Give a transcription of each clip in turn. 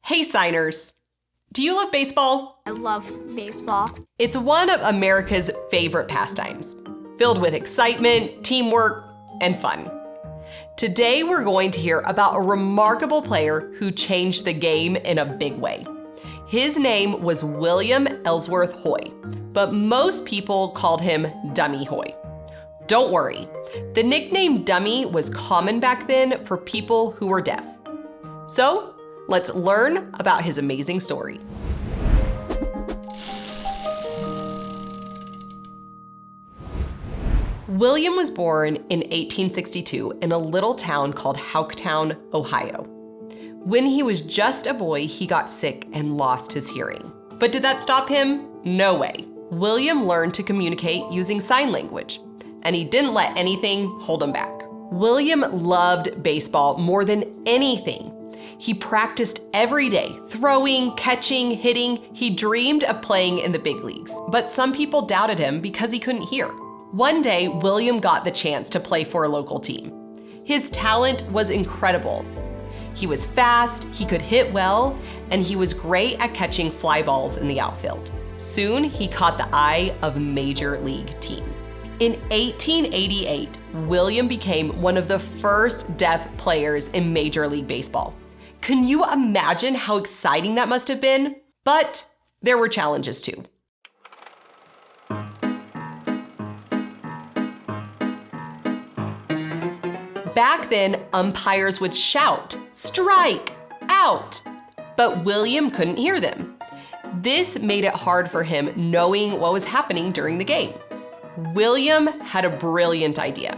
Hey signers! Do you love baseball? I love baseball. It's one of America's favorite pastimes, filled with excitement, teamwork, and fun. Today we're going to hear about a remarkable player who changed the game in a big way. His name was William Ellsworth Hoy, but most people called him Dummy Hoy. Don't worry, the nickname Dummy was common back then for people who were deaf. So, let's learn about his amazing story. William was born in 1862 in a little town called Houcktown, Ohio. When he was just a boy, he got sick and lost his hearing. But did that stop him? No way. William learned to communicate using sign language, and he didn't let anything hold him back. William loved baseball more than anything. He practiced every day, throwing, catching, hitting. He dreamed of playing in the big leagues, but some people doubted him because he couldn't hear. One day, William got the chance to play for a local team. His talent was incredible. He was fast, he could hit well, and he was great at catching fly balls in the outfield. Soon, he caught the eye of major league teams. In 1888, William became one of the first deaf players in Major League Baseball. Can you imagine how exciting that must have been? But there were challenges too. Back then, umpires would shout, "Strike! Out!" But William couldn't hear them. This made it hard for him knowing what was happening during the game. William had a brilliant idea.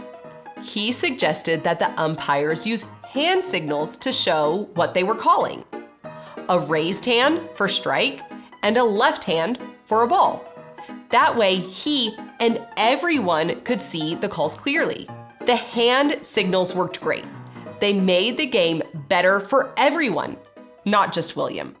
He suggested that the umpires use hand signals to show what they were calling. A raised hand for strike and a left hand for a ball. That way he and everyone could see the calls clearly. The hand signals worked great. They made the game better for everyone, not just William.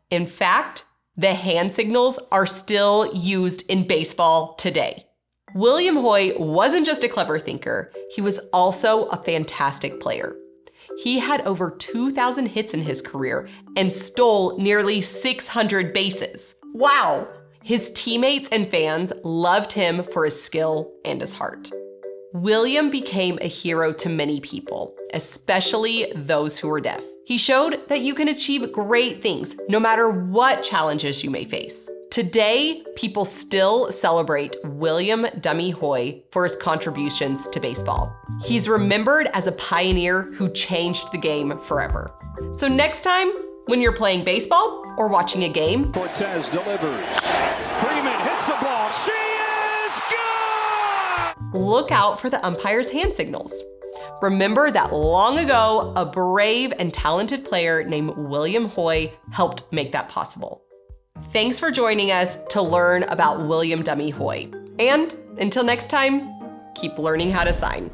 In fact, the hand signals are still used in baseball today. William Hoy wasn't just a clever thinker, he was also a fantastic player. He had over 2,000 hits in his career and stole nearly 600 bases. Wow! His teammates and fans loved him for his skill and his heart. William became a hero to many people, especially those who were deaf. He showed that you can achieve great things no matter what challenges you may face. Today, people still celebrate William Dummy Hoy for his contributions to baseball. He's remembered as a pioneer who changed the game forever. So next time, when you're playing baseball or watching a game, Cortez delivers. Freeman hits the ball. She is good! Look out for the umpire's hand signals. Remember that long ago, a brave and talented player named William Hoy helped make that possible. Thanks for joining us to learn about William Dummy Hoy. And until next time, keep learning how to sign.